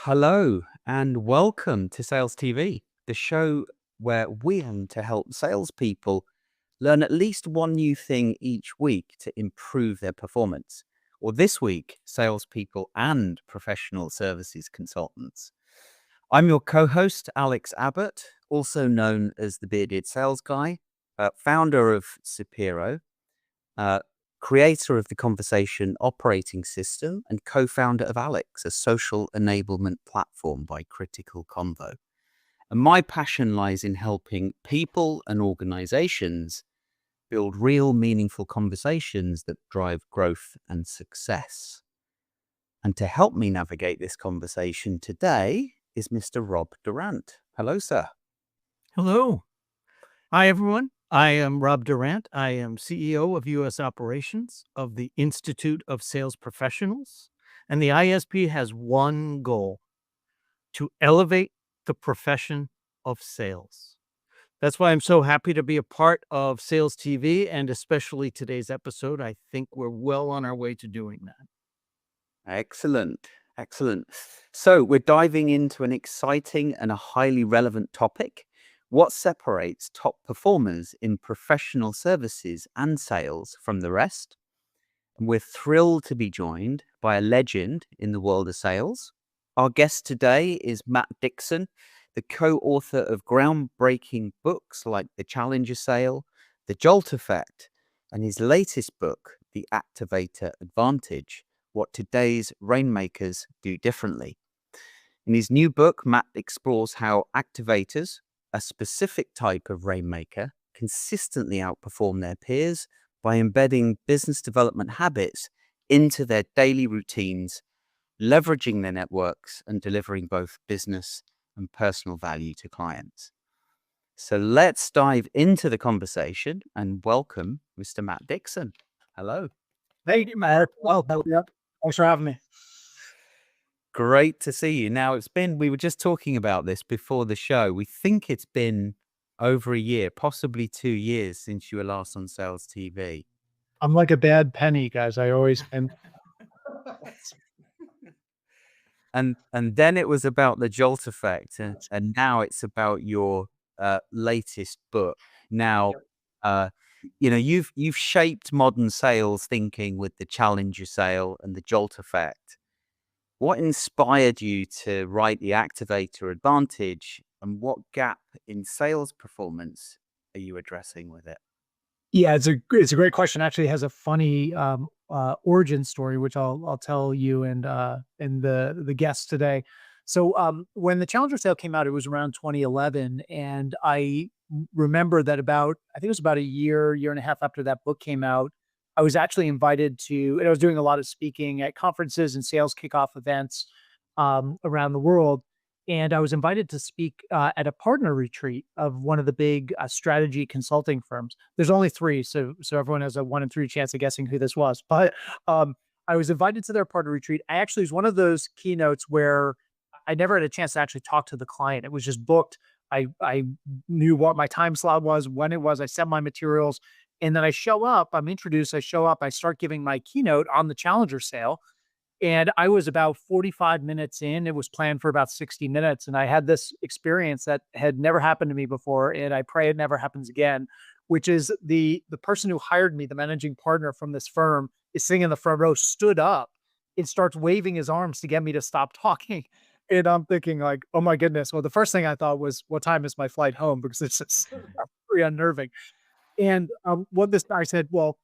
Hello and welcome to Sales TV, the show where we aim to help salespeople learn at least one new thing each week to improve their performance. Or this week, salespeople and professional services consultants. I'm your co host, Alex Abbott, also known as the Bearded Sales Guy, founder of Sapiro, uh, creator of the Conversation Operating System, and co founder of Alex, a social enablement platform by Critical Convo. And my passion lies in helping people and organizations build real, meaningful conversations that drive growth and success. And to help me navigate this conversation today is Mr. Rob Durant. Hello, sir. Hello. Hi, everyone. I am Rob Durant. I am CEO of U.S. Operations of the Institute of Sales Professionals. And the ISP has one goal: to elevate the profession of sales. That's why I'm so happy to be a part of Sales TV, and especially today's episode. I think we're well on our way to doing that. Excellent. Excellent. So, we're diving into an exciting and a highly relevant topic. What separates top performers in professional services and sales from the rest? And we're thrilled to be joined by a legend in the world of sales. Our guest today is Matt Dixon, the co author of groundbreaking books like The Challenger Sale, The Jolt Effect, and his latest book, The Activator Advantage: What Today's Rainmakers Do Differently. In his new book, Matt explores how activators, a specific type of rainmaker, consistently outperform their peers by embedding business development habits into their daily routines, leveraging their networks, and delivering both business and personal value to clients. So let's dive into the conversation and welcome Mr. Matt Dixon. Hello. Thank you, Matt. Welcome. Yep. Thanks for having me. Great to see you. Now, we were just talking about this before the show. We think it's been over a year, possibly 2 years since you were last on Sales TV. I'm like a bad penny, guys. I always am. And then it was about the Jolt Effect, and now it's about your latest book. Now, uh, you've shaped modern sales thinking with the Challenger Sale and the Jolt Effect. What inspired you to write the Activator Advantage, and what gap in sales performance are you addressing with it? Yeah, it's a great question. Actually, it has a funny origin story, which I'll tell you and the guests today. So when the Challenger sale came out, it was around 2011, and I remember that about I think it was about a year and a half after that book came out, I was actually invited to, and I was doing a lot of speaking at conferences and sales kickoff events around the world, and I was invited to speak at a partner retreat of one of the big strategy consulting firms. There's only three, so everyone has a 1 in 3 chance of guessing who this was. But I was invited to their partner retreat. I actually was one of those keynotes where I never had a chance to actually talk to the client. It was just booked. I knew what my time slot was, when it was. I sent my materials, and then I show up. I'm introduced. I show up. I start giving my keynote on the Challenger sale, and I was about 45 minutes in. It was planned for about 60 minutes. And I had this experience that had never happened to me before. And I pray it never happens again, which is the person who hired me, the managing partner from this firm, is sitting in the front row, stood up and starts waving his arms to get me to stop talking. And I'm thinking, like, oh my goodness. Well, the first thing I thought was, what time is my flight home? Because it's just very unnerving. And what this guy said, well,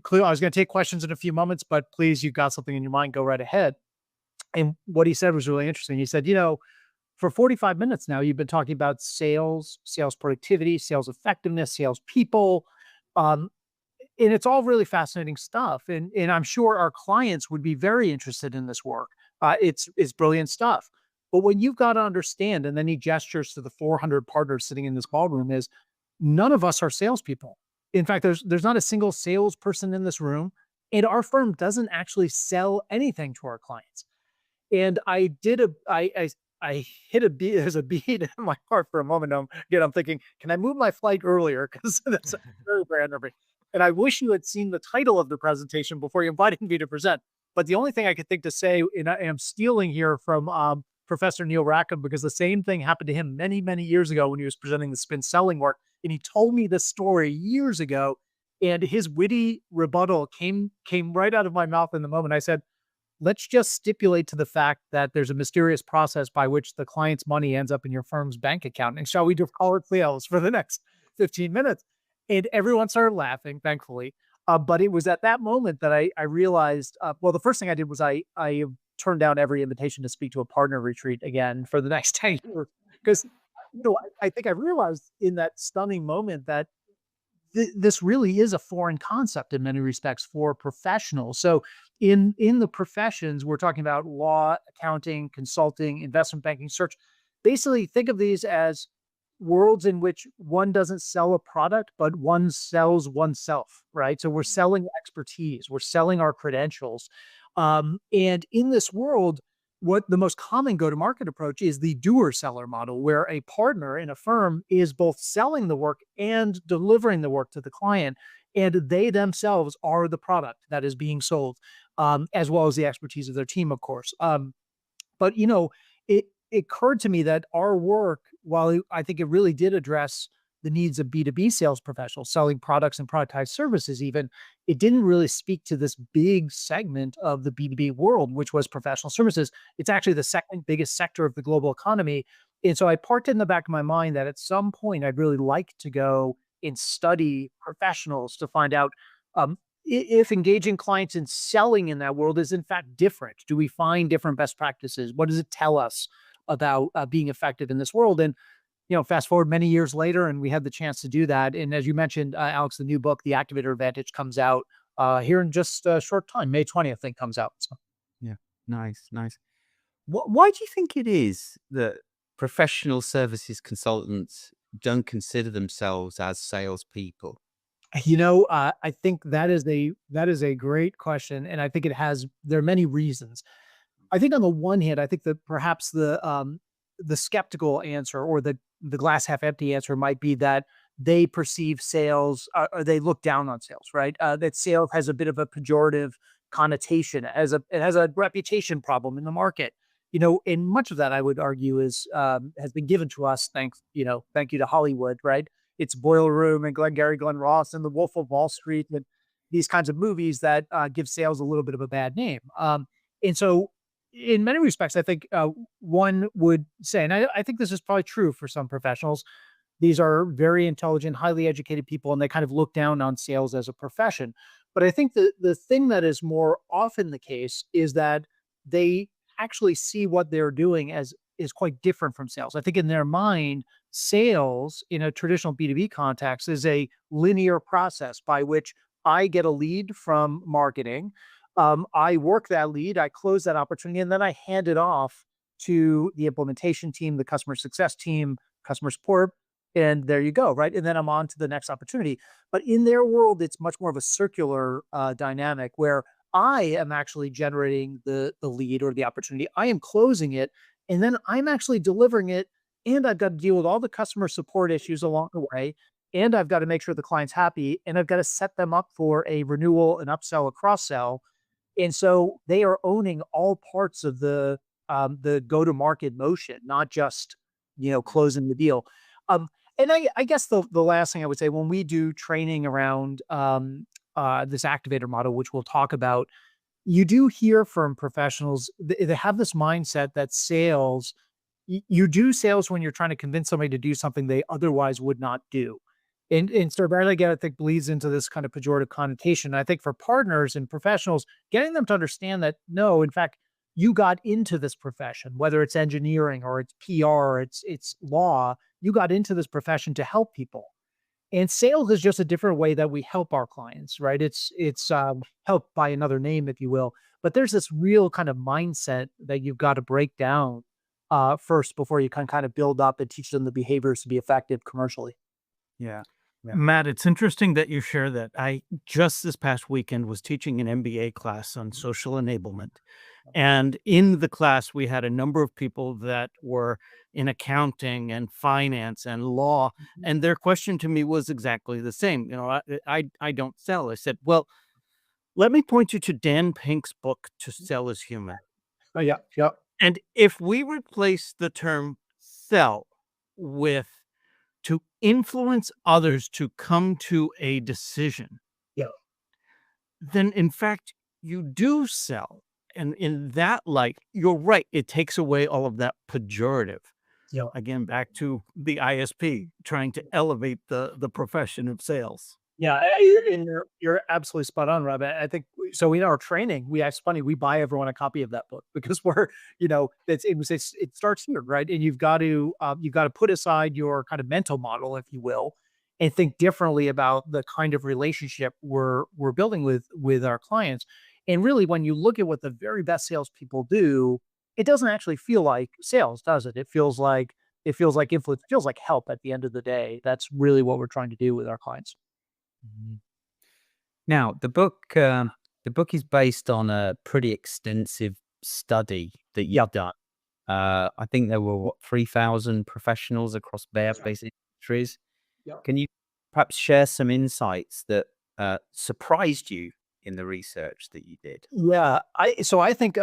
clearly I was going to take questions in a few moments, but please, you've got something in your mind, go right ahead. And what he said was really interesting. He said, for 45 minutes now, you've been talking about sales, sales productivity, sales effectiveness, sales people. Um, and it's all really fascinating stuff. And I'm sure our clients would be very interested in this work. It's brilliant stuff. But what you've got to understand, and then he gestures to the 400 partners sitting in this ballroom, is none of us are salespeople. In fact, there's not a single salesperson in this room, and our firm doesn't actually sell anything to our clients. And I did a I hit a beat. There's a beat in my heart for a moment. I'm thinking, can I move my flight earlier? Because that's very brand of me. And I wish you had seen the title of the presentation before you invited me to present. But the only thing I could think to say, and I am stealing here from Professor Neil Rackham because the same thing happened to him many, many years ago when he was presenting the spin selling work. And he told me this story years ago, and his witty rebuttal came right out of my mouth in the moment. I said, let's just stipulate to the fact that there's a mysterious process by which the client's money ends up in your firm's bank account. And shall we do call sales for the next 15 minutes? And everyone started laughing, thankfully. But it was at that moment that I realized, well, the first thing I did was I turned down every invitation to speak to a partner retreat again for the next 10 years. Because, I think I realized in that stunning moment that this really is a foreign concept in many respects for professionals. So in the professions, we're talking about law, accounting, consulting, investment banking, search. Basically, think of these as worlds in which one doesn't sell a product, but one sells oneself, right? So we're selling expertise, we're selling our credentials. And in this world, what the most common go-to-market approach is the doer-seller model, where a partner in a firm is both selling the work and delivering the work to the client, and they themselves are the product that is being sold, as well as the expertise of their team, of course. But it occurred to me that our work, while I think it really did address the needs of B2B sales professionals selling products and productized services, even it didn't really speak to this big segment of the B2B world, which was professional services. It's actually the second biggest sector of the global economy. And so I parked it in the back of my mind that at some point I'd really like to go and study professionals to find out if engaging clients in selling in that world is in fact different. Do we find different best practices? What does it tell us about being effective in this world? And fast forward many years later, and we had the chance to do that. And as you mentioned, Alex, the new book, The Activator Advantage, comes out here in just a short time. May 20th, I think, comes out. So. Yeah, nice. Why do you think it is that professional services consultants don't consider themselves as salespeople? I think that is a great question, and I think there are many reasons. I think on the one hand, I think that perhaps the skeptical answer or the glass half empty answer might be that they perceive sales or they look down on sales, right? That sales has a bit of a pejorative connotation, it has a reputation problem in the market. And much of that I would argue has been given to us thank you to Hollywood, right? It's Boiler Room and Glengarry Glen Ross and The Wolf of Wall Street and these kinds of movies that give sales a little bit of a bad name. And so in many respects, I think one would say, and I think this is probably true for some professionals, these are very intelligent, highly educated people, and they kind of look down on sales as a profession. But I think the thing that is more often the case is that they actually see what they're doing as is quite different from sales. I think in their mind, sales in a traditional B2B context is a linear process by which I get a lead from marketing. I work that lead, I close that opportunity, and then I hand it off to the implementation team, the customer success team, customer support, and there you go, right? And then I'm on to the next opportunity. But in their world, it's much more of a circular dynamic where I am actually generating the lead or the opportunity. I am closing it, and then I'm actually delivering it, and I've got to deal with all the customer support issues along the way, and I've got to make sure the client's happy, and I've got to set them up for a renewal, an upsell, a cross-sell. And so they are owning all parts of the go-to-market motion, not just, closing the deal. And I guess the last thing I would say, when we do training around this activator model, which we'll talk about, you do hear from professionals, they have this mindset that sales, you do sales when you're trying to convince somebody to do something they otherwise would not do. And so again, I think bleeds into this kind of pejorative connotation. I think for partners and professionals, getting them to understand that no, in fact, you got into this profession, whether it's engineering or it's PR or it's law, you got into this profession to help people. And sales is just a different way that we help our clients, right? It's help by another name, if you will. But there's this real kind of mindset that you've got to break down first before you can kind of build up and teach them the behaviors to be effective commercially. Yeah. Matt, it's interesting that you share that. I just this past weekend was teaching an MBA class on social enablement. And in the class, we had a number of people that were in accounting and finance and law. And their question to me was exactly the same. I don't sell. I said, well, let me point you to Dan Pink's book, To Sell is Human. Oh, yeah. And if we replace the term sell with to influence others to come to a decision, Yeah. then in fact you do sell. And in that light, you're right. It takes away all of that pejorative. Yeah. Again, back to the ISP trying to elevate the profession of sales. Yeah, and you're absolutely spot on, Rob. I think so. In our training, it's funny, we buy everyone a copy of that book because we're, it starts here, right? And you've got to put aside your kind of mental model, if you will, and think differently about the kind of relationship we're building with our clients. And really, when you look at what the very best salespeople do, it doesn't actually feel like sales, does it? It feels like influence, it feels like help at the end of the day. That's really what we're trying to do with our clients. Mhm. Now, the book is based on a pretty extensive study that Yep. you've done. I think there were, what, 3,000 professionals across various industries. Yep. Can you perhaps share some insights that surprised you in the research that you did? Yeah, I think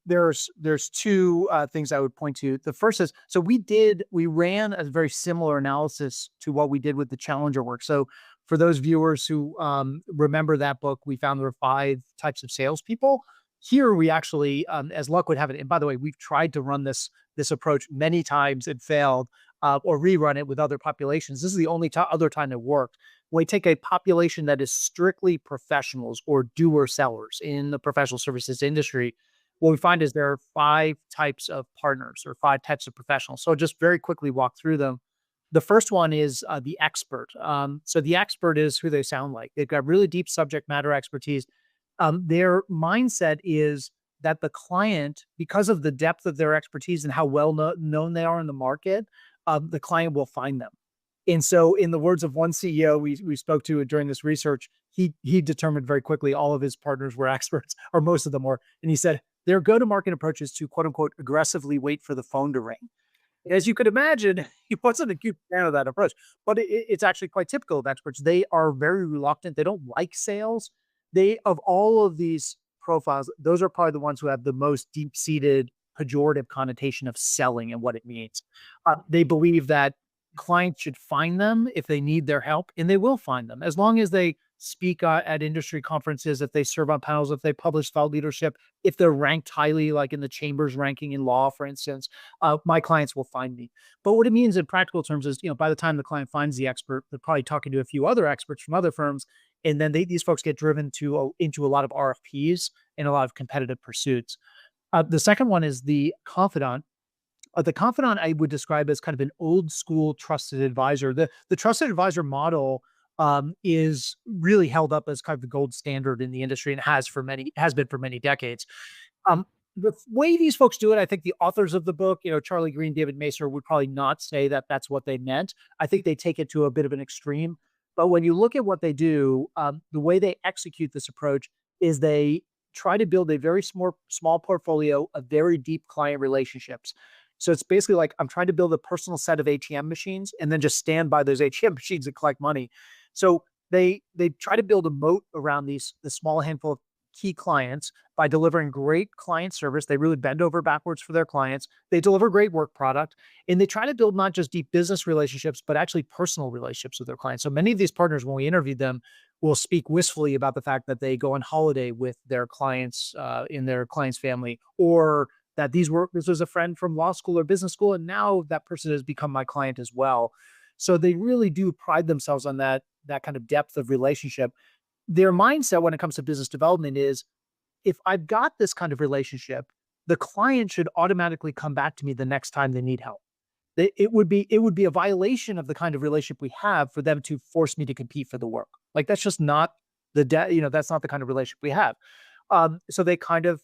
there's two things I would point to. The first is, we ran a very similar analysis to what we did with the Challenger work. So for those viewers who remember that book, we found there were 5 types of salespeople. Here we actually, as luck would have it, and by the way, we've tried to run this approach many times and failed, or rerun it with other populations. This is the only other time it worked. We take a population that is strictly professionals or doer sellers in the professional services industry. What we find is there are 5 types of partners or 5 types of professionals. So just very quickly walk through them. The first one is the expert. So the expert is who they sound like. They've got really deep subject matter expertise. Their mindset is that the client, because of the depth of their expertise and how well known they are in the market, the client will find them. And so, in the words of one CEO we spoke to during this research, he determined very quickly all of his partners were experts, or most of them were. And he said their go-to-market approach is to quote unquote aggressively wait for the phone to ring. As you could imagine, he wasn't a huge fan of that approach, but it's actually quite typical of experts. They are very reluctant. They don't like sales. They, of all of these profiles, those are probably the ones who have the most deep-seated pejorative connotation of selling and what it means. They believe that clients should find them if they need their help, and they will find them as long as they speak at industry conferences, if they serve on panels, if they publish thought leadership, if they're ranked highly, like in the Chambers ranking in law, for instance. My clients will find me. But what it means in practical terms is, by the time the client finds the expert, they're probably talking to a few other experts from other firms, and then these folks get driven into a lot of RFPs and a lot of competitive pursuits. The second one is the confidant. The confidant I would describe as kind of an old school trusted advisor. The trusted advisor model is really held up as kind of the gold standard in the industry and has been for many decades. The way these folks do it, I think the authors of the book, Charlie Green, David Macer, would probably not say that that's what they meant. I think they take it to a bit of an extreme. But when you look at what they do, the way they execute this approach is they try to build a very small portfolio of very deep client relationships. So it's basically like I'm trying to build a personal set of ATM machines and then just stand by those ATM machines and collect money. So they try to build a moat around the small handful of key clients by delivering great client service. They really bend over backwards for their clients. They deliver great work product, and they try to build not just deep business relationships, but actually personal relationships with their clients. So many of these partners, when we interviewed them, will speak wistfully about the fact that they go on holiday with their clients in their client's family, or that this was a friend from law school or business school, and now that person has become my client as well. So they really do pride themselves on that kind of depth of relationship. Their mindset when it comes to business development is, if I've got this kind of relationship, the client should automatically come back to me the next time they need help. It would be a violation of the kind of relationship we have for them to force me to compete for the work. Like that's just not that's not the kind of relationship we have. So they kind of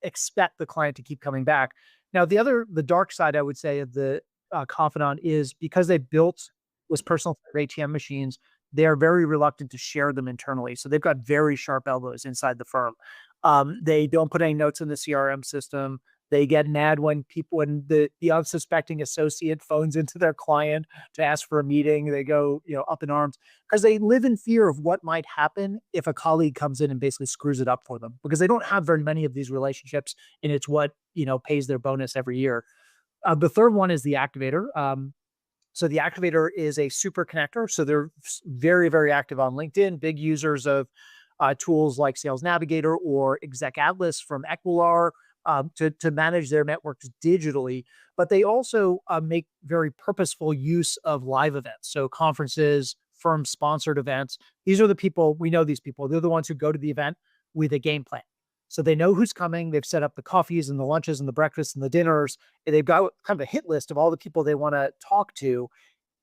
expect the client to keep coming back. Now, the dark side, I would say, of the confidant is because they built was personal ATM machines. They are very reluctant to share them internally. So they've got very sharp elbows inside the firm. They don't put any notes in the CRM system. They get mad when the unsuspecting associate phones into their client to ask for a meeting. They go, up in arms because they live in fear of what might happen if a colleague comes in and basically screws it up for them because they don't have very many of these relationships, and it's what, pays their bonus every year. The third one is the activator. So the activator is a super connector. So they're very, very active on LinkedIn, big users of tools like Sales Navigator or Exec Atlas from Equilar to manage their networks digitally. But they also make very purposeful use of live events. So conferences, firm sponsored events. These are the people, we know these people. They're the ones who go to the event with a game plan. So they know who's coming. They've set up the coffees and the lunches and the breakfasts and the dinners. And they've got kind of a hit list of all the people they want to talk to.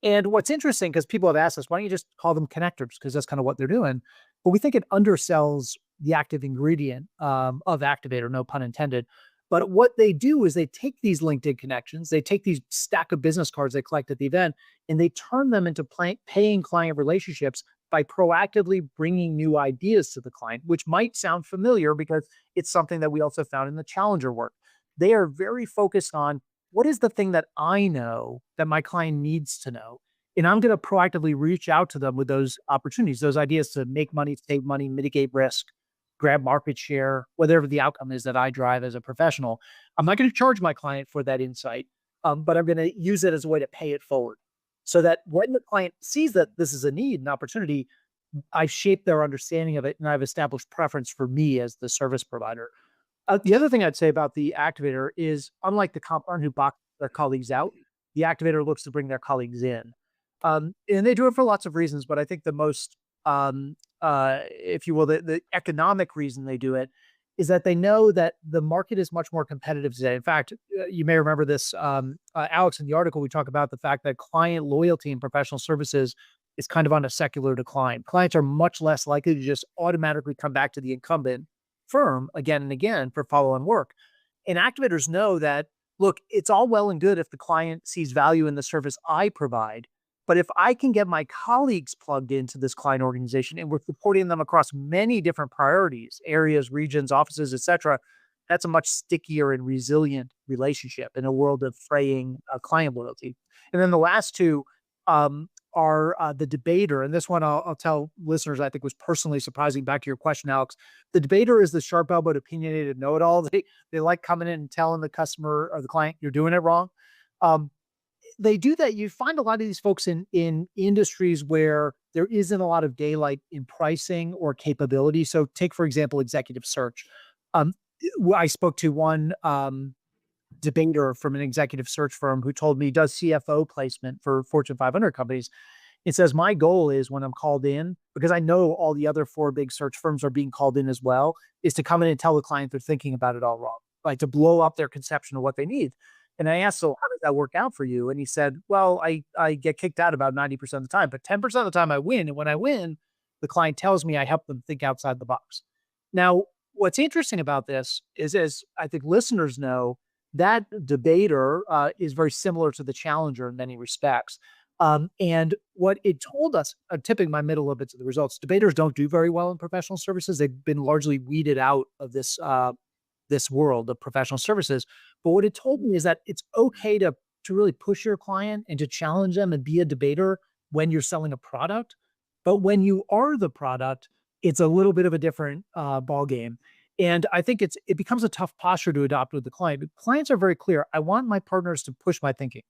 And what's interesting, because people have asked us, why don't you just call them connectors? Because that's kind of what they're doing. But we think it undersells the active ingredient of Activator, no pun intended. But what they do is they take these LinkedIn connections, they take these stack of business cards they collect at the event, and they turn them into paying client relationships by proactively bringing new ideas to the client, which might sound familiar because it's something that we also found in the Challenger work. They are very focused on what is the thing that I know that my client needs to know. And I'm going to proactively reach out to them with those opportunities, those ideas to make money, save money, mitigate risk, grab market share, whatever the outcome is that I drive as a professional. I'm not going to charge my client for that insight, but I'm going to use it as a way to pay it forward. So that when the client sees that this is a need, an opportunity, I've shaped their understanding of it and I've established preference for me as the service provider. The other thing I'd say about the activator is, unlike the comp firm who box their colleagues out, the activator looks to bring their colleagues in. And they do it for lots of reasons, but I think the most, if you will, the economic reason they do it is that they know that the market is much more competitive today. In fact, you may remember this, Alex, in the article, we talk about the fact that client loyalty in professional services is kind of on a secular decline. Clients are much less likely to just automatically come back to the incumbent firm again and again for follow-on work. And activators know that, look, it's all well and good if the client sees value in the service I provide, but if I can get my colleagues plugged into this client organization and we're supporting them across many different priorities, areas, regions, offices, et cetera, that's a much stickier and resilient relationship in a world of fraying client loyalty. And then the last two are the debater. And this one I'll tell listeners, I think was personally surprising. Back to your question, Alex. The debater is the sharp-elbowed, opinionated know-it-all. They like coming in and telling the customer or the client, you're doing it wrong. They do that. You find a lot of these folks in industries where there isn't a lot of daylight in pricing or capability. So take, for example, executive search. I spoke to one debater from an executive search firm who told me he does CFO placement for Fortune 500 companies. It says, my goal is when I'm called in, because I know all the other 4 big search firms are being called in as well, is to come in and tell the client they're thinking about it all wrong, like to blow up their conception of what they need. And I asked, so how does that work out for you? And he said, well, I get kicked out about 90% of the time, but 10% of the time I win. And when I win, the client tells me I help them think outside the box. Now, what's interesting about this is, as I think listeners know, that debater is very similar to the challenger in many respects. And what it told us, I'm tipping my middle a bit to the results, debaters don't do very well in professional services. They've been largely weeded out of this world of professional services. But what it told me is that it's okay to really push your client and to challenge them and be a debater when you're selling a product. But when you are the product, it's a little bit of a different ball game. And I think it becomes a tough posture to adopt with the client. But clients are very clear. I want my partners to push my thinking.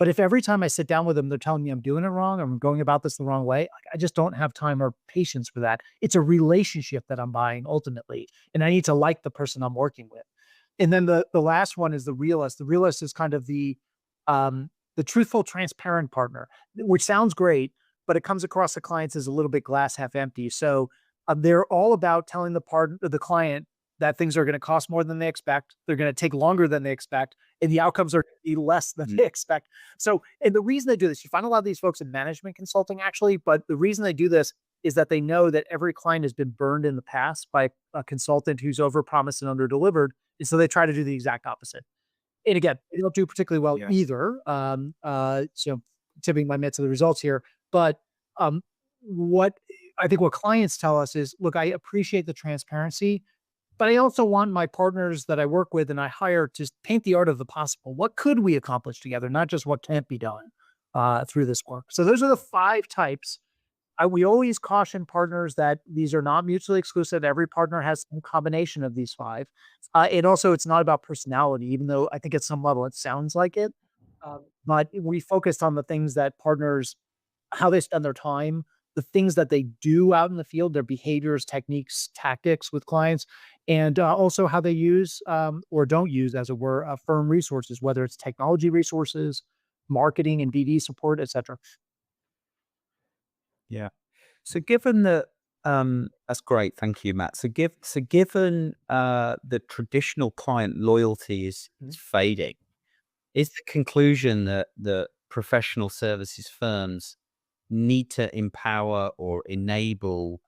But if every time I sit down with them, they're telling me I'm doing it wrong, or I'm going about this the wrong way, I just don't have time or patience for that. It's a relationship that I'm buying ultimately, and I need to like the person I'm working with. And then the last one is the realist. The realist is kind of the truthful, transparent partner, which sounds great, but it comes across the clients as a little bit glass half empty. So they're all about telling the client that things are going to cost more than they expect. They're going to take longer than they expect, and the outcomes are going to be less than they expect. So, and the reason they do this, you find a lot of these folks in management consulting actually, but the reason they do this is that they know that every client has been burned in the past by a consultant who's overpromised and underdelivered. And so they try to do the exact opposite. And again, they don't do particularly well either. So tipping my mitt to the results here. But what I think what clients tell us is, look, I appreciate the transparency, But I also want my partners that I work with and I hire to paint the art of the possible. What could we accomplish together, not just what can't be done through this work? So those are the 5 types. We always caution partners that these are not mutually exclusive. Every partner has some combination of these 5. And also, it's not about personality, even though I think at some level it sounds like it. But we focused on the things that partners, how they spend their time, the things that they do out in the field, their behaviors, techniques, tactics with clients, and also how they use or don't use, as it were, firm resources, whether it's technology resources, marketing and BD support, etc. Yeah. So given that, that's great. Thank you, Matt. Given the traditional client loyalty is fading, is the conclusion that the professional services firms need to empower or enable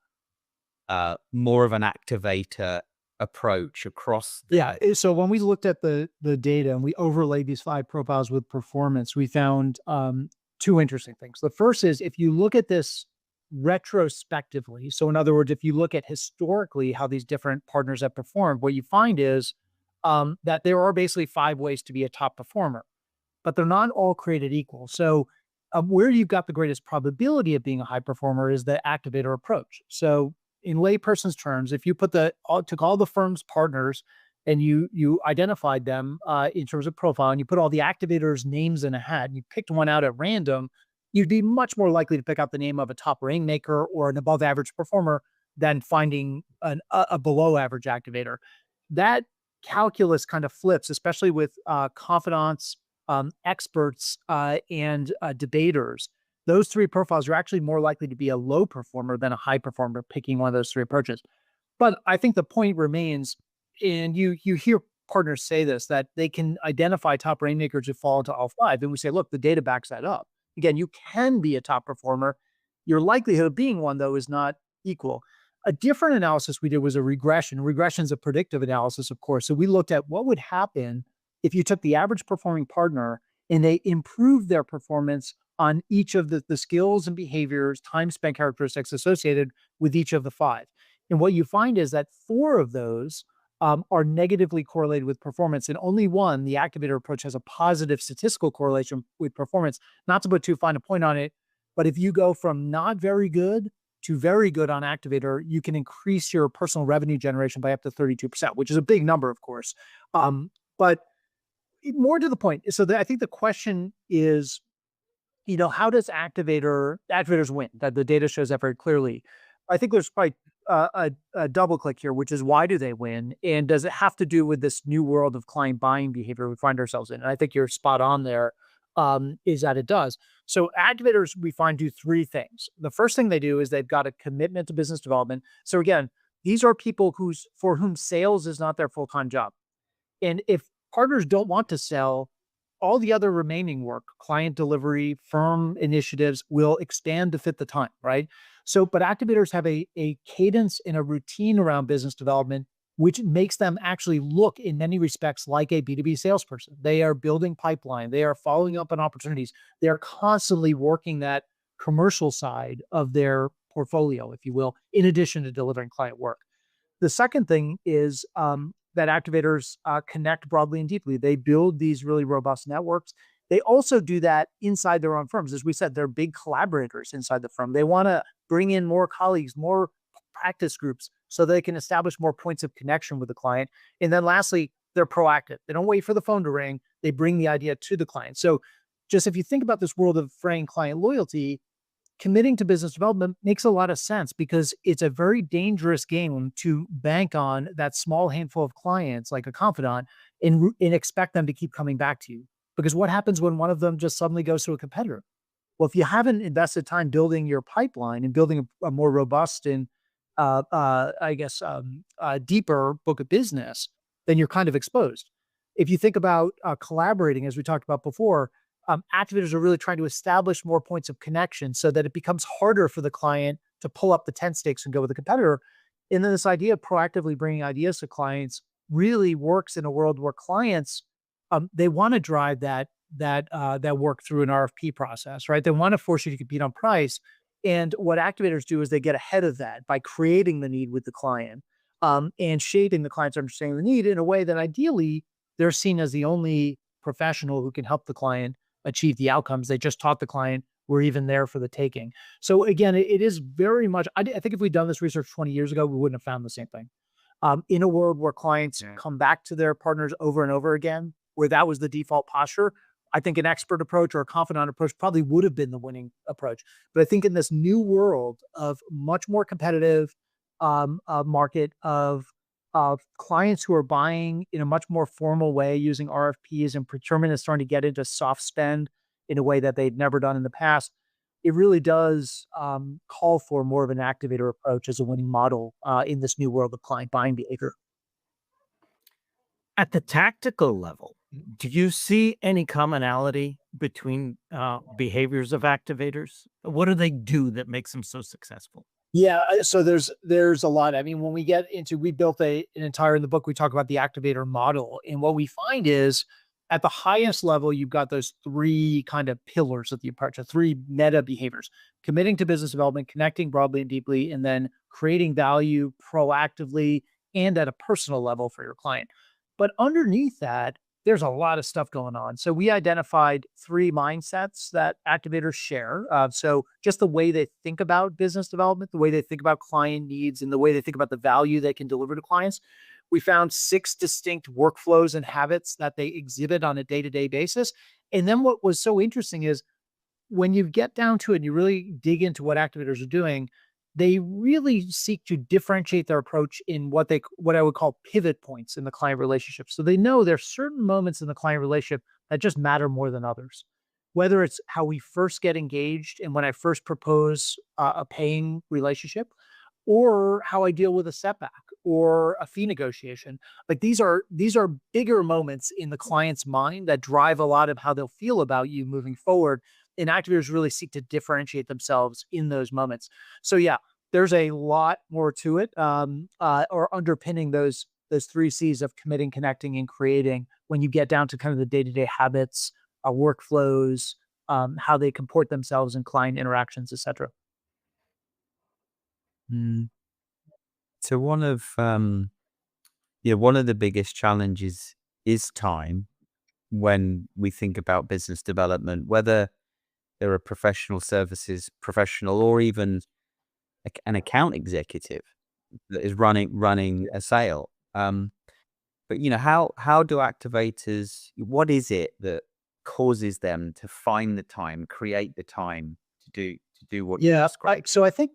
more of an activator approach across? Yeah. So when we looked at the data and we overlaid these 5 profiles with performance, we found 2 interesting things. The first is if you look at this retrospectively, so in other words, if you look at historically how these different partners have performed, what you find is that there are basically 5 ways to be a top performer, but they're not all created equal. So where you've got the greatest probability of being a high performer is the activator approach. So in layperson's terms, if you took all the firm's partners and you identified them in terms of profile, and you put all the activators' names in a hat, and you picked one out at random, you'd be much more likely to pick out the name of a top rainmaker or an above average performer than finding a below average activator. That calculus kind of flips, especially with confidants, experts, and debaters. Those 3 profiles are actually more likely to be a low performer than a high performer picking one of those 3 approaches. But I think the point remains, and you hear partners say this, that they can identify top rainmakers who fall into all 5. And we say, look, the data backs that up. Again, you can be a top performer. Your likelihood of being one, though, is not equal. A different analysis we did was a regression. Regression is a predictive analysis, of course. So we looked at what would happen if you took the average performing partner and they improved their performance on each of the skills and behaviors, time spent characteristics associated with each of the 5. And what you find is that 4 of those are negatively correlated with performance, and only 1, the activator approach, has a positive statistical correlation with performance. Not to put too fine a point on it, but if you go from not very good to very good on activator, you can increase your personal revenue generation by up to 32%, which is a big number, of course. But more to the point, so I think the question is, how does activators win? That the data shows that very clearly. I think there's probably a double click here, which is why do they win? And does it have to do with this new world of client buying behavior we find ourselves in? And I think you're spot on there, is that it does. So activators, we find, do 3 things. The first thing they do is they've got a commitment to business development. So again, these are people for whom sales is not their full-time job. And if partners don't want to sell, all the other remaining work, client delivery, firm initiatives, will expand to fit the time, right? So, but activators have a cadence and a routine around business development, which makes them actually look in many respects like a B2B salesperson. They are building pipeline. They are following up on opportunities. They are constantly working that commercial side of their portfolio, if you will, in addition to delivering client work. The second thing is that activators connect broadly and deeply. They build these really robust networks. They also do that inside their own firms. As we said, they're big collaborators inside the firm. They want to bring in more colleagues, more practice groups, so they can establish more points of connection with the client. And then lastly, they're proactive. They don't wait for the phone to ring. They bring the idea to the client. So just if you think about this world of fraying client loyalty, committing to business development makes a lot of sense, because it's a very dangerous game to bank on that small handful of clients like a confidant and expect them to keep coming back to you. Because what happens when one of them just suddenly goes to a competitor? Well, if you haven't invested time building your pipeline and building a more robust and deeper book of business, then you're kind of exposed. If you think about collaborating, as we talked about before, activators are really trying to establish more points of connection so that it becomes harder for the client to pull up the tent stakes and go with a competitor. And then this idea of proactively bringing ideas to clients really works in a world where clients, they want to drive that work through an RFP process, right? They want to force you to compete on price. And what activators do is they get ahead of that by creating the need with the client. and shaping the client's understanding of the need in a way that ideally they're seen as the only professional who can help the client achieve the outcomes they just taught the client were even there for the taking. So again, it is very much, I think if we'd done this research 20 years ago, we wouldn't have found the same thing. In a world where clients Yeah. come back to their partners over and over again, where that was the default posture, I think an expert approach or a confidant approach probably would have been the winning approach. But I think in this new world of much more competitive market of clients who are buying in a much more formal way using RFPs, and procurement is starting to get into soft spend in a way that they've never done in the past, it really does call for more of an activator approach as a winning model in this new world of client buying behavior. At the tactical level, do you see any commonality between behaviors of activators? What do they do that makes them so successful? Yeah, so there's a lot. I mean, when we get into, we built an entire, in the book we talk about the activator model, and what we find is at the highest level, you've got those three kind of pillars of the approach, the three meta behaviors: committing to business development, connecting broadly and deeply, and then creating value proactively and at a personal level for your client. But underneath that, there's a lot of stuff going on. So we identified three mindsets that activators share. So just the way they think about business development, the way they think about client needs, and the way they think about the value they can deliver to clients. We found six distinct workflows and habits that they exhibit on a day-to-day basis. And then what was so interesting is when you get down to it and you really dig into what activators are doing, they really seek to differentiate their approach in what I would call pivot points in the client relationship. So they know there are certain moments in the client relationship that just matter more than others. Whether it's how we first get engaged and when I first propose a paying relationship, or how I deal with a setback or a fee negotiation. Like these are bigger moments in the client's mind that drive a lot of how they'll feel about you moving forward. And activators really seek to differentiate themselves in those moments. So yeah, there's a lot more to it, or underpinning those three C's of committing, connecting, and creating. When you get down to kind of the day-to-day habits, workflows, how they comport themselves in client interactions, etc. Mm. So one of the biggest challenges is time when we think about business development, whether they're a professional services professional or even an account executive that is running a sale. But how do activators? What is it that causes them to find the time, create the time to do what you Yeah. described? So I think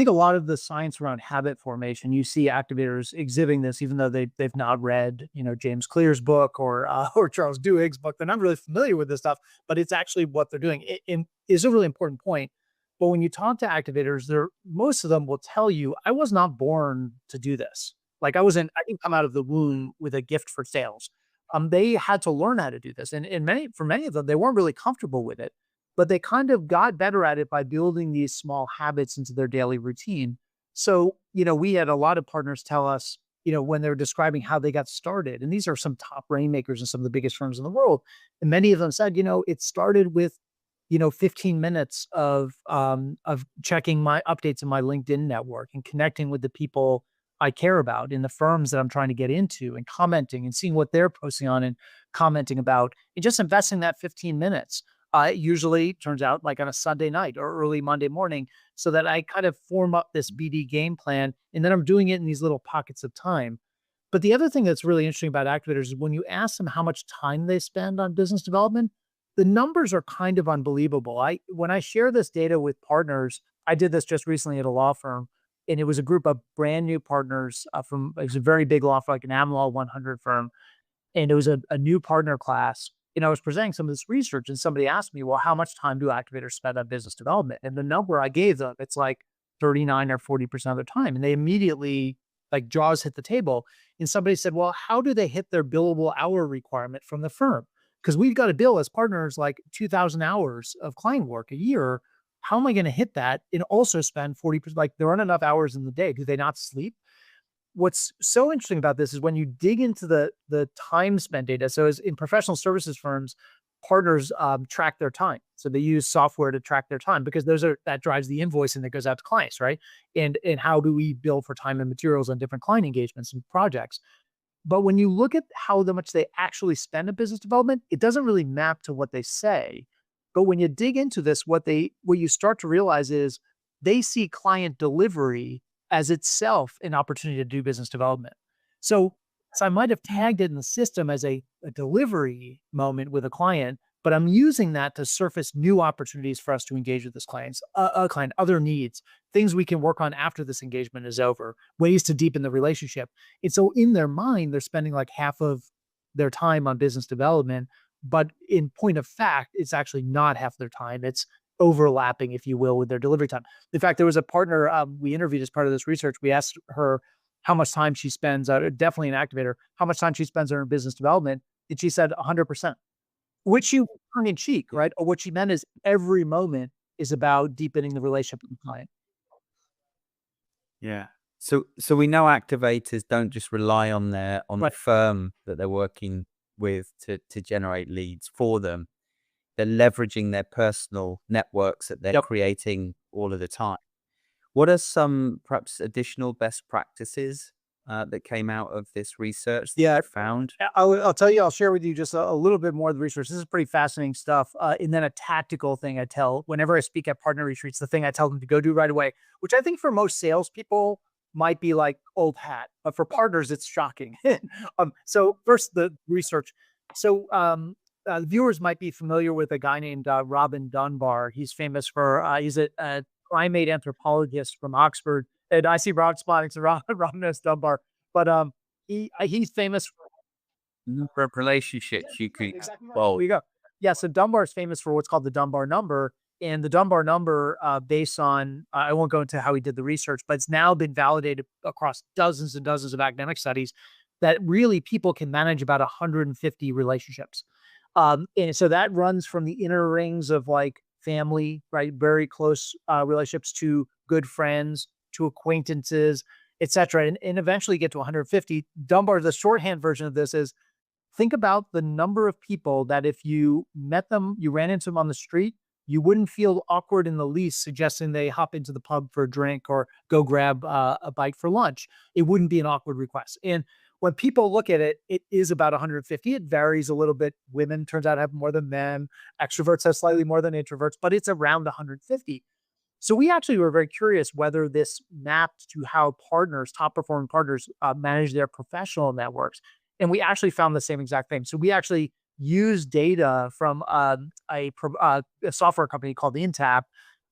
a lot of the science around habit formation, you see activators exhibiting this, even though they've not read, James Clear's book or or Charles Duhigg's book. They're not really familiar with this stuff, but it's actually what they're doing. It is a really important point. But when you talk to activators, most of them will tell you, I was not born to do this. Like I didn't come out of the womb with a gift for sales. They had to learn how to do this. And for many of them, they weren't really comfortable with it, but they kind of got better at it by building these small habits into their daily routine. So, we had a lot of partners tell us, when they're describing how they got started, and these are some top rainmakers and some of the biggest firms in the world. And many of them said, it started with 15 minutes of checking my updates in my LinkedIn network and connecting with the people I care about in the firms that I'm trying to get into, and commenting and seeing what they're posting on and commenting about, and just investing that 15 minutes. It usually turns out like on a Sunday night or early Monday morning, so that I kind of form up this BD game plan, and then I'm doing it in these little pockets of time. But the other thing that's really interesting about activators is when you ask them how much time they spend on business development, the numbers are kind of unbelievable. When I share this data with partners, I did this just recently at a law firm, and it was a group of brand new partners it was a very big law firm, like an AmLaw 100 firm, and it was a new partner class. I was presenting some of this research, and somebody asked me, well, how much time do activators spend on business development? And the number I gave them, it's like 39 or 40% of their time. And they immediately, like, jaws hit the table. And somebody said, well, how do they hit their billable hour requirement from the firm? Because we've got to bill as partners like 2,000 hours of client work a year. How am I going to hit that and also spend 40%? Like, there aren't enough hours in the day. Do they not sleep? What's so interesting about this is when you dig into the time spent data. So as in professional services firms, partners track their time. So they use software to track their time because that drives the invoicing that goes out to clients, right? And how do we bill for time and materials on different client engagements and projects? But when you look at how much they actually spend on business development, it doesn't really map to what they say. But when you dig into this, what you start to realize is they see client delivery as itself an opportunity to do business development. So I might have tagged it in the system as a delivery moment with a client, but I'm using that to surface new opportunities for us to engage with this client, other needs, things we can work on after this engagement is over, ways to deepen the relationship. And so in their mind, they're spending like half of their time on business development, but in point of fact, it's actually not half their time. It's overlapping, if you will, with their delivery time. In fact, there was a partner we interviewed as part of this research. We asked her how much time she spends, definitely an activator, how much time she spends on her business development. And she said 100%, which she tongue in cheek, right? Or what she meant is every moment is about deepening the relationship with the client. Yeah. So we know activators don't just rely on the Right. firm that they're working with to generate leads for them. They're leveraging their personal networks that they're Yep. creating all of the time. What are some perhaps additional best practices that came out of this research that Yeah. you found? I'll tell you, I'll share with you just a little bit more of the research. This is pretty fascinating stuff. And then a tactical thing I tell whenever I speak at partner retreats, the thing I tell them to go do right away, which I think for most salespeople might be like old hat, but for partners, it's shocking. So first, the research. The viewers might be familiar with a guy named Robin Dunbar. He's famous for, he's a primate anthropologist from Oxford. And I see Rod spotting, so Robin knows Dunbar. But he's famous for Number of relationships you could exactly right. well, There you go. Yeah, so Dunbar is famous for what's called the Dunbar number. And the Dunbar number, based on, I won't go into how he did the research, but it's now been validated across dozens and dozens of academic studies that really people can manage about 150 relationships. And so that runs from the inner rings of like family, right? Very close relationships to good friends, to acquaintances, etc. And eventually get to 150. Dunbar, the shorthand version of this is think about the number of people that if you met them, you ran into them on the street, you wouldn't feel awkward in the least suggesting they hop into the pub for a drink or go grab a bite for lunch. It wouldn't be an awkward request. And when people look at it, it is about 150. It varies a little bit. Women turns out have more than men. Extroverts have slightly more than introverts, but it's around 150. So we actually were very curious whether this mapped to how partners, top performing partners, manage their professional networks. And we actually found the same exact thing. So we actually used data from a software company called Intap,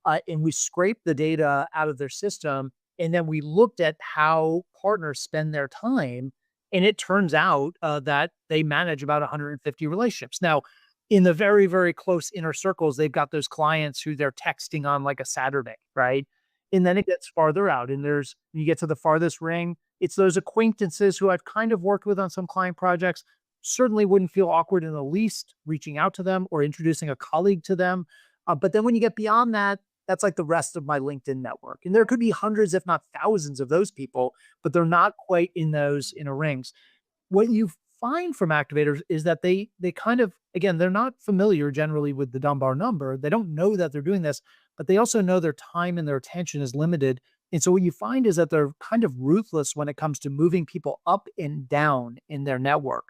and we scraped the data out of their system. And then we looked at how partners spend their time. And it turns out that they manage about 150 relationships. Now, in the very, very close inner circles, they've got those clients who they're texting on like a Saturday, right? And then it gets farther out. And you get to the farthest ring, it's those acquaintances who I've kind of worked with on some client projects. Certainly wouldn't feel awkward in the least reaching out to them or introducing a colleague to them. But then when you get beyond that, that's like the rest of my LinkedIn network. And there could be hundreds, if not thousands of those people, but they're not quite in those inner rings. What you find from activators is that they kind of, again, they're not familiar generally with the Dunbar number. They don't know that they're doing this, but they also know their time and their attention is limited. And so what you find is that they're kind of ruthless when it comes to moving people up and down in their network.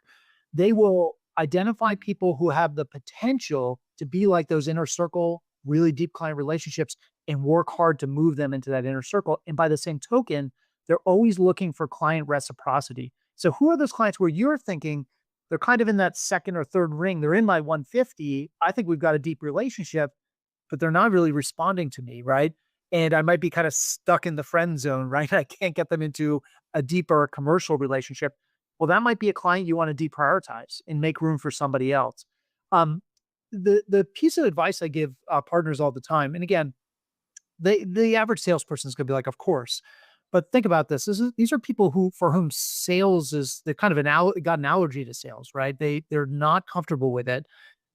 They will identify people who have the potential to be like those inner circle, really deep client relationships and work hard to move them into that inner circle. And by the same token, they're always looking for client reciprocity. So who are those clients where you're thinking they're kind of in that second or third ring? They're in my 150. I think we've got a deep relationship, but they're not really responding to me, right? And I might be kind of stuck in the friend zone, right? I can't get them into a deeper commercial relationship. Well, that might be a client you want to deprioritize and make room for somebody else. The piece of advice I give partners all the time, and again, the average salesperson is going to be like, of course. But think about this. These are people for whom sales is they kind of got an allergy to sales, right? They're not comfortable with it.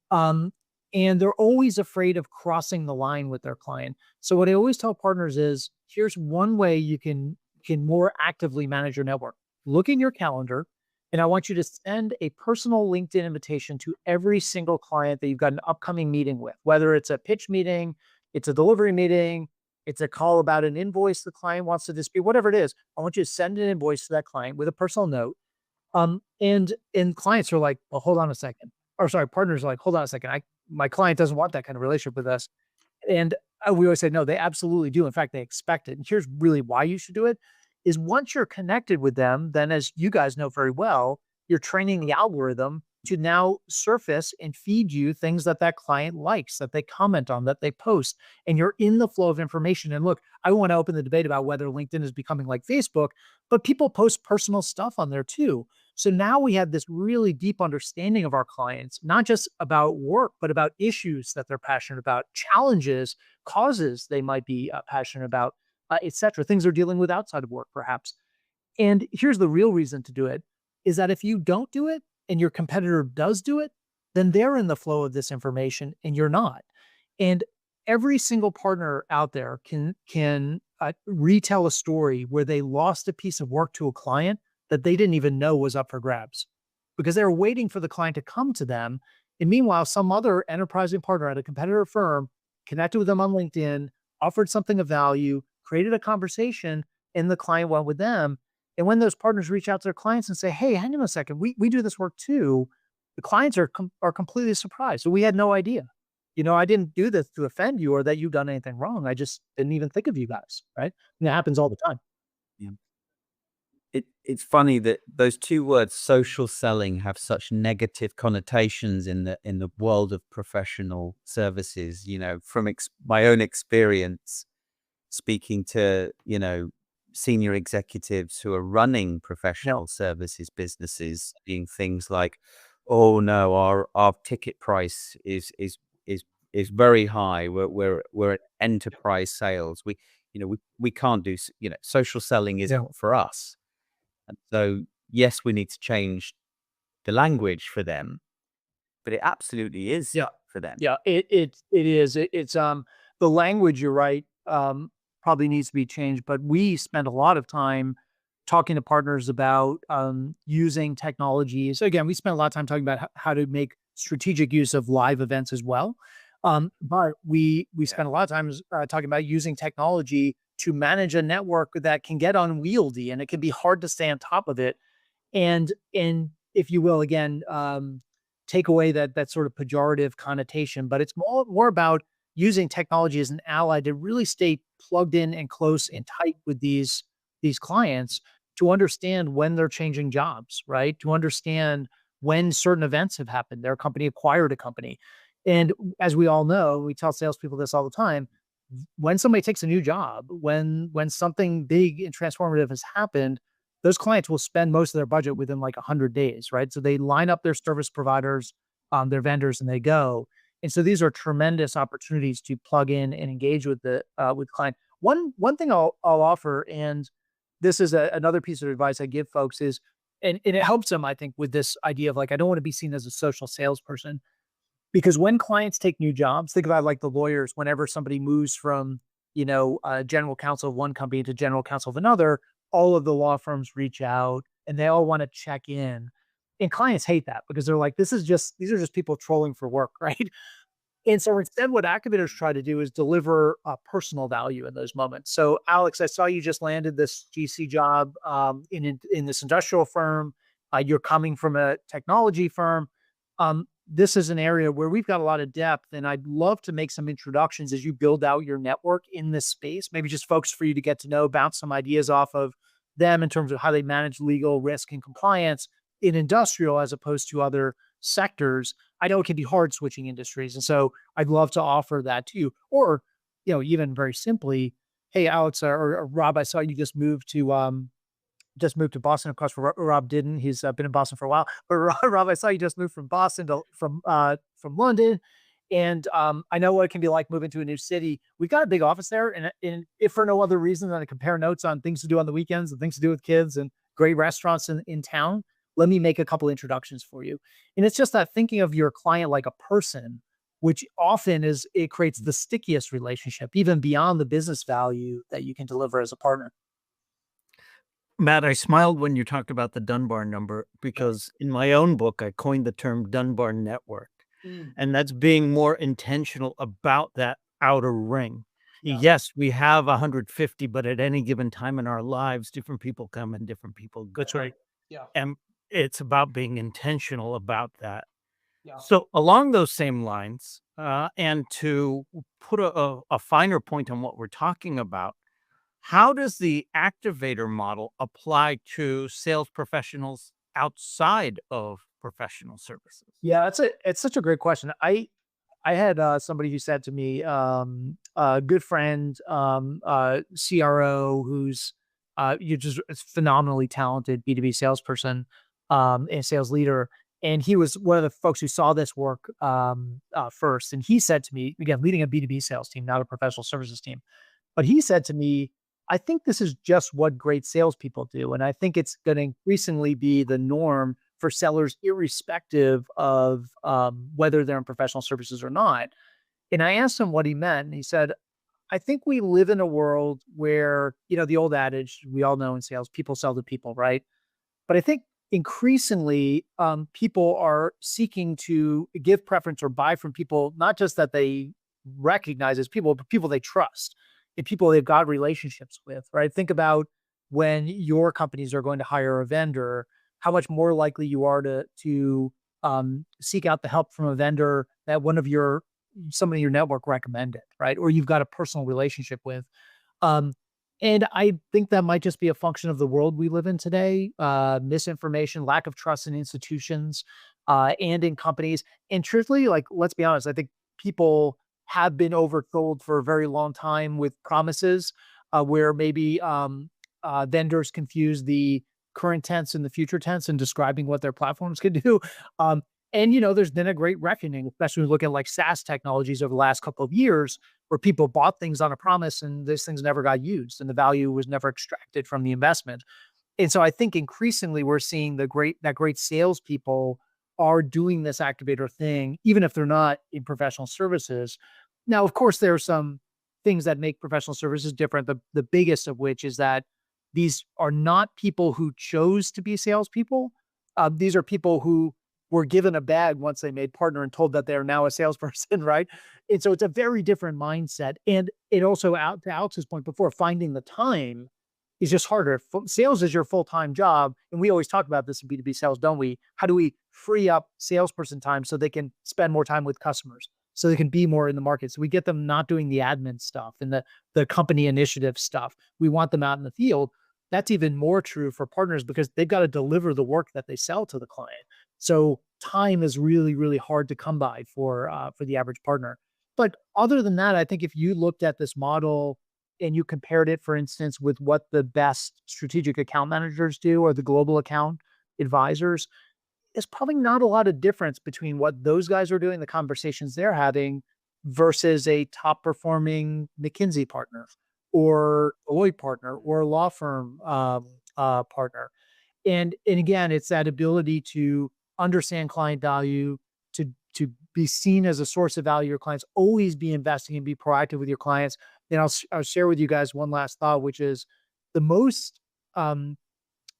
And they're always afraid of crossing the line with their client. So what I always tell partners is, here's one way you can more actively manage your network. Look in your calendar And I want you to send a personal LinkedIn invitation to every single client that you've got an upcoming meeting with, whether it's a pitch meeting, it's a delivery meeting, it's a call about an invoice the client wants to dispute, whatever it is. I want you to send an invoice to that client with a personal note. And clients are like, well, hold on a second. Or sorry, partners are like, hold on a second. My client doesn't want that kind of relationship with us. And we always say, no, they absolutely do. In fact, they expect it. And here's really why you should do it is once you're connected with them, then as you guys know very well, you're training the algorithm to now surface and feed you things that that client likes, that they comment on, that they post, and you're in the flow of information. And look, I want to open the debate about whether LinkedIn is becoming like Facebook, but people post personal stuff on there too. So now we have this really deep understanding of our clients, not just about work, but about issues that they're passionate about, challenges, causes they might be passionate about, et cetera, things they're dealing with outside of work, perhaps. And here's the real reason to do it is that if you don't do it and your competitor does do it, then they're in the flow of this information and you're not. And every single partner out there can retell a story where they lost a piece of work to a client that they didn't even know was up for grabs because they were waiting for the client to come to them. And meanwhile, some other enterprising partner at a competitor firm connected with them on LinkedIn, offered something of value, created a conversation, and the client went with them. And when those partners reach out to their clients and say, hey, hang on a second, we do this work too, the clients are completely surprised. So we had no idea. I didn't do this to offend you or that you've done anything wrong. I just didn't even think of you guys, right? And it happens all the time. Yeah. It's funny that those two words, social selling, have such negative connotations in the world of professional services. From my own experience, speaking to senior executives who are running professional services businesses, seeing things like, oh no, our ticket price is very high. We're at enterprise sales. We can't do social selling is not for us. And so yes, we need to change the language for them, but it absolutely is for them. Yeah, it is. It's the language, you're right, probably needs to be changed, but we spend a lot of time talking to partners about using technology. So again, we spend a lot of time talking about how to make strategic use of live events as well. But we spend a lot of times talking about using technology to manage a network that can get unwieldy and it can be hard to stay on top of it. And if you will, again, take away that sort of pejorative connotation, but it's more about using technology as an ally to really stay plugged in and close and tight with these clients to understand when they're changing jobs, right? To understand when certain events have happened. Their company acquired a company. And as we all know, we tell salespeople this all the time, when somebody takes a new job, when something big and transformative has happened, those clients will spend most of their budget within like 100 days, right? So they line up their service providers, their vendors, and they go. And so these are tremendous opportunities to plug in and engage with the client. One thing I'll offer, and this is another piece of advice I give folks is, and it helps them, I think, with this idea of like, I don't want to be seen as a social salesperson. Because when clients take new jobs, think about like the lawyers, whenever somebody moves from, general counsel of one company to general counsel of another, all of the law firms reach out and they all want to check in. And clients hate that because they're like, these are just people trolling for work, right? And so instead, what Activators try to do is deliver personal value in those moments. So Alex, I saw you just landed this GC job in this industrial firm. You're coming from a technology firm. This is an area where we've got a lot of depth, and I'd love to make some introductions as you build out your network in this space. Maybe just folks for you to get to know, bounce some ideas off of them in terms of how they manage legal risk and compliance in industrial as opposed to other sectors. I know it can be hard switching industries, and so I'd love to offer that to you. Or, even very simply, hey, Alex or Rob, I saw you just moved to Boston. Of course, Rob didn't. He's been in Boston for a while. But Rob, I saw you just moved from Boston from London, and I know what it can be like moving to a new city. We've got a big office there, and if for no other reason than to compare notes on things to do on the weekends and things to do with kids and great restaurants in town, let me make a couple introductions for you. And it's just that thinking of your client like a person, which often it creates the stickiest relationship, even beyond the business value that you can deliver as a partner. Matt, I smiled when you talked about the Dunbar number because in my own book, I coined the term Dunbar network. Mm, And that's being more intentional about that outer ring. yeah, Yes, we have 150, but at any given time in our lives, different people come and different people that's go. right. Yeah, And it's about being intentional about that. yeah. So, along those same lines, and to put a finer point on what we're talking about, how does the activator model apply to sales professionals outside of professional services? Yeah, it's such a great question. I had somebody who said to me, a good friend, CRO, who's you just a phenomenally talented B2B salesperson, and sales leader. And he was one of the folks who saw this work first. And he said to me, again, leading a B2B sales team, not a professional services team, but he said to me, I think this is just what great salespeople do. And I think it's going to increasingly be the norm for sellers, irrespective of whether they're in professional services or not. And I asked him what he meant. And he said, I think we live in a world where, the old adage we all know in sales, people sell to people, right? But I think increasingly, people are seeking to give preference or buy from people, not just that they recognize as people, but people they trust and people they've got relationships with, right? Think about when your companies are going to hire a vendor, how much more likely you are to seek out the help from a vendor that somebody in your network recommended, right? Or you've got a personal relationship with. Um, and I think that might just be a function of the world we live in today. Misinformation, lack of trust in institutions, and in companies. And truthfully, like, let's be honest, I think people have been oversold for a very long time with promises, where maybe vendors confuse the current tense and the future tense in describing what their platforms can do. Um, and there's been a great reckoning, especially when we look at like SaaS technologies over the last couple of years, where people bought things on a promise and these things never got used and the value was never extracted from the investment. And so I think increasingly we're seeing that great salespeople are doing this activator thing, even if they're not in professional services. Now, of course, there are some things that make professional services different. The biggest of which is that these are not people who chose to be salespeople. These are people who were given a bag once they made partner and told that they're now a salesperson, right? And so it's a very different mindset. And it also, out to Alex's point before, finding the time is just harder. Sales is your full-time job. And we always talk about this in B2B sales, don't we? How do we free up salesperson time so they can spend more time with customers, so they can be more in the market? So we get them not doing the admin stuff and the company initiative stuff. We want them out in the field. That's even more true for partners because they've got to deliver the work that they sell to the client. So time is really, really hard to come by for the average partner. But other than that, I think if you looked at this model and you compared it, for instance, with what the best strategic account managers do or the global account advisors, there's probably not a lot of difference between what those guys are doing, the conversations they're having, versus a top performing McKinsey partner or Deloitte partner or a law firm partner. And again, it's that ability to understand client value, to be seen as a source of value to your clients, always be investing and be proactive with your clients. And I'll share with you guys one last thought, which is the most um,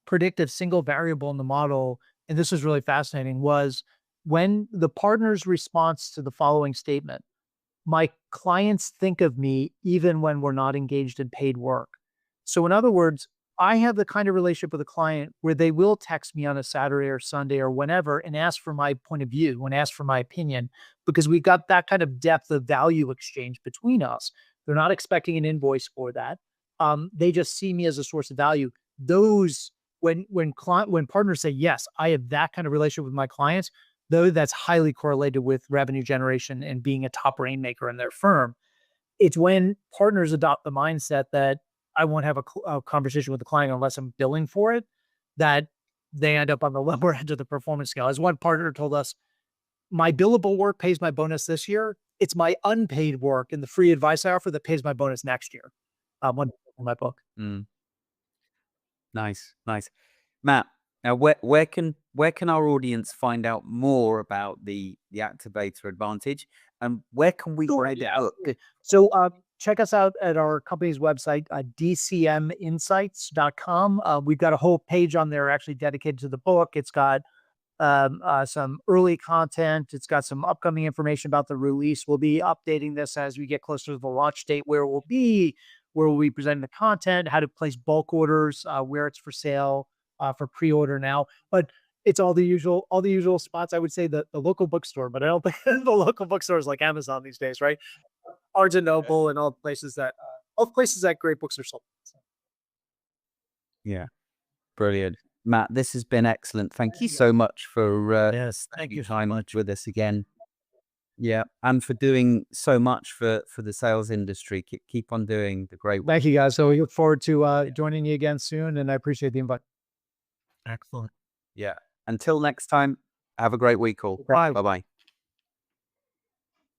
predictive single variable in the model, and this was really fascinating, was when the partner's response to the following statement: my clients think of me even when we're not engaged in paid work. So, in other words, I have the kind of relationship with a client where they will text me on a Saturday or Sunday or whenever and ask for my point of view and ask for my opinion because we've got that kind of depth of value exchange between us. They're not expecting an invoice for that. They just see me as a source of value. Those when partners say yes, I have that kind of relationship with my clients, though that's highly correlated with revenue generation and being a top rainmaker in their firm. It's when partners adopt the mindset that I won't have a conversation with the client unless I'm billing for it, that they end up on the lower end of the performance scale. As one partner told us, my billable work pays my bonus this year. It's my unpaid work and the free advice I offer that pays my bonus next year. One in my book. Mm, nice, nice. Matt, now where can our audience find out more about the Activator Advantage, and where can we Sure. find Yeah. out? Okay. So check us out at our company's website, dcminsights.com. We've got a whole page on there actually dedicated to the book. It's got some early content. It's got some upcoming information about the release. We'll be updating this as we get closer to the launch date, where we'll be presenting the content, how to place bulk orders, where it's for sale, for pre-order now. But it's all the usual spots. I would say the local bookstore, but I don't think the local bookstore is like Amazon these days, right? Barnes and Noble and all the places that great books are sold. So, Yeah. Brilliant. Matt, this has been excellent. Thank you yeah. so much for Yes, thank spending you so time much. with us again. Yeah, and for doing so much for the sales industry. Keep on doing the great work. Thank you, guys. So we look forward to joining you again soon, and I appreciate the invite. Excellent. Yeah. Until next time, have a great week all. Bye. Bye-bye.